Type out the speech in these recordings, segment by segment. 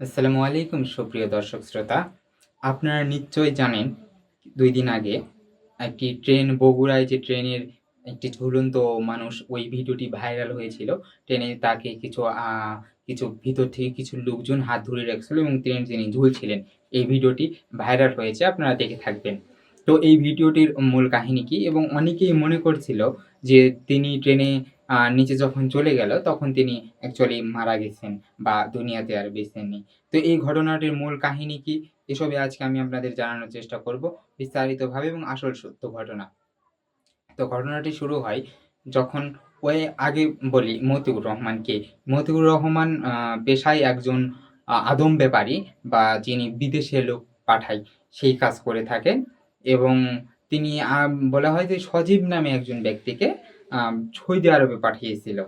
আসসালামু আলাইকুম সুপ্রিয় দর্শক শ্রোতা। আপনারা নিশ্চয়ই জানেন ২ দিন আগে একটি ট্রেন বগুড়ায় যে ট্রেনের একটি ঝুলন্ত মানুষ ওই ভিডিওটি ভাইরাল হয়েছিল। ট্রেনে তাকে কিছু ভিতর থেকে কিছু লোকজন হাত ধরে রাখছিল এবং ট্রেনে যিনি ঝুলছিলেন। এই ভিডিওটি ভাইরাল হয়েছে আপনারা দেখে থাকবেন। তো এই ভিডিওটির মূল কাহিনী কি? এবং অনেকেই মনে করছিল যে তিনি ট্রেনে নিচে যখন চলে গেল তখন তিনি অ্যাকচুয়ালি মারা গেছেন বা দুনিয়াতে আর বেঁচে নেই। তো এই ঘটনাটির মূল কাহিনী কি? এসবই আজকে আমি আপনাদের জানানোর চেষ্টা করব বিস্তারিতভাবে এবং আসল সত্য ঘটনা। তো ঘটনাটি শুরু হয় যখন ওই আগে বলি মতিউর রহমান কে? মতিউর রহমান পেশায় একজন আদম ব্যাপারী বা যিনি বিদেশে লোক পাঠায় সেই কাজ করে থাকেন এবং তিনি বলা হয় যে সজীব নামে একজন ব্যক্তিকে সৌদি আরবে পাঠিয়েছিল।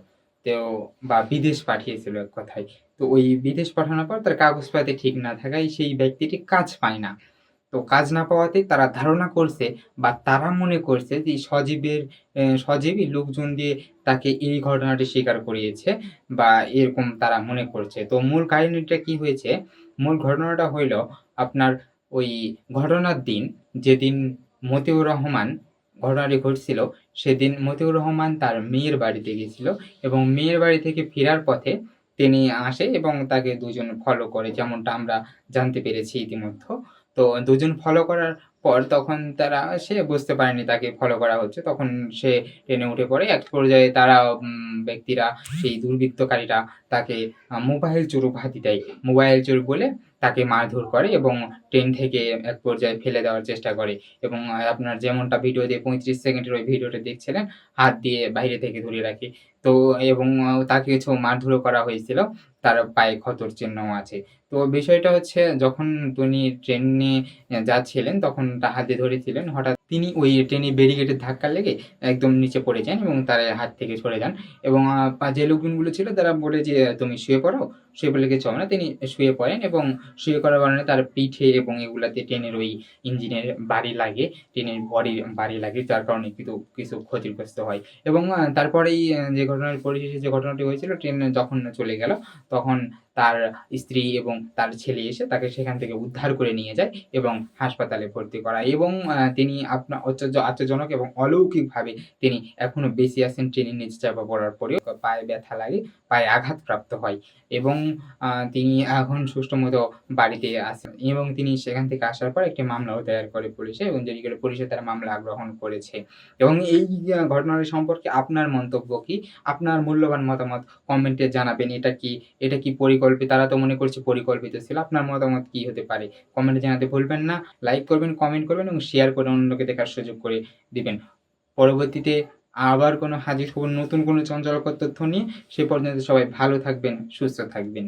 তো বা বিদেশ পাঠিয়েছিল এক কথায়। তো ওই বিদেশ পাঠানোর পর তার কাগজপাতি ঠিক না থাকায় সেই ব্যক্তিটি কাজ পায় না। তো কাজ না পাওয়াতেই তারা ধারণা করছে বা তারা মনে করছে যে সজীবই লোকজন দিয়ে তাকে এই ঘটনাটি স্বীকার করিয়েছে বা এরকম তারা মনে করছে। তো মূল কাহিনীটা কি হয়েছে? মূল ঘটনাটা হইল আপনার ওই ঘটনার দিন যেদিন মতিউর রহমান ঘটনাটি ঘটছিল, সেদিন মতিউর রহমান তার মেয়ের বাড়িতে গেছিল এবং মেয়ের বাড়ি থেকে ফেরার পথে তিনি আসে এবং তাকে দুজন ফলো করে যেমনটা আমরা জানতে পেরেছি ইতিমধ্যে। তো দুজন ফলো করার পর তখন সে বুঝতে পারেনি তাকে ফলো করা হচ্ছে। তখন সে ট্রেনে উঠে পড়ে। এক পর্যায়ে তারা ব্যক্তিরা সেই দুর্বৃত্তকারীরা তাকে মোবাইল চোর উপাধি দেয়। মোবাইল চোর বলে তাকে মারধর করে এবং ট্রেন থেকে এক পর্যায়ে ফেলে দেওয়ার চেষ্টা করে এবং আপনার যেমনটা ভিডিওতে ৩৫ সেকেন্ডের ওই ভিডিওটা দেখছিলেন, হাত দিয়ে বাইরে থেকে ধরে রাখে। তো এবং তাকে কিছু মারধরও করা হয়েছিল। তার পায়ে ক্ষতর চিহ্নও আছে। তো বিষয়টা হচ্ছে যখন তিনি ট্রেনে যাচ্ছিলেন তখন তার হাতে ধরেছিলেন। হঠাৎ তিনি ওই ট্রেনে ব্যারিকেডের ধাক্কা লেগে একদম নিচে পড়ে যান এবং তার হাত থেকে সরে যান এবং যে লোকজনগুলো ছিল তারা বলে যে, "তুমি শুয়ে পড়ো।" শুয়ে পড়লে কিচ্ছু হবে না। তিনি শুয়ে পড়েন এবং শুয়ে পড়ার কারণে তার পিঠে এবং এগুলাতে ট্রেনের ওই ইঞ্জিনের বাড়ি লাগে, ট্রেনের বডির বাড়ি লাগে যার কারণে কিছু ক্ষতিগ্রস্ত হয় এবং তারপরেই যে ঘটনার পরিশেষে যে ঘটনাটি হয়েছিল ট্রেন যখন চলে গেল তখন তার স্ত্রী এবং তার ছেলে এসে তাকে সেখান থেকে উদ্ধার করে নিয়ে যায় এবং হাসপাতালে ভর্তি করায় এবং তিনি আশ্চর্যজনক এবং অলৌকিকভাবে তিনি এখনো বেঁচে আছেন ট্রেনের নিচে চাপা পড়ার পরেও। পায়ে ব্যথা লাগে, পায়ে আঘাতপ্রাপ্ত হয় এবং তিনি এখন সুষ্ঠুমতো বাড়িতে আছেন এবং তিনি সেখান থেকে আসার পর একটি মামলাও দায়ের করে পুলিশে এবং দেরি করে পুলিশে তারা মামলা গ্রহণ করেছে এবং এই ঘটনাটি সম্পর্কে আপনার মন্তব্য কি? আপনার মূল্যবান মতামত কমেন্টে জানাবেন। এটা কি পরিকল্পিত? তারা তো মনে করছে পরিকল্পিত ছিল। আপনার মতামত কি হতে পারে? কমেন্টে জানাতে ভুলবেন না। লাইক করবেন, কমেন্ট করবেন এবং শেয়ার করে অন্যকে দেখার সুযোগ করে দিবেন। পরবর্তীতে আবার হাজির হব নতুন কোনো চঞ্চলকর তথ্য নিয়ে। সে পর্যন্ত সবাই ভালো থাকবেন, সুস্থ থাকবেন।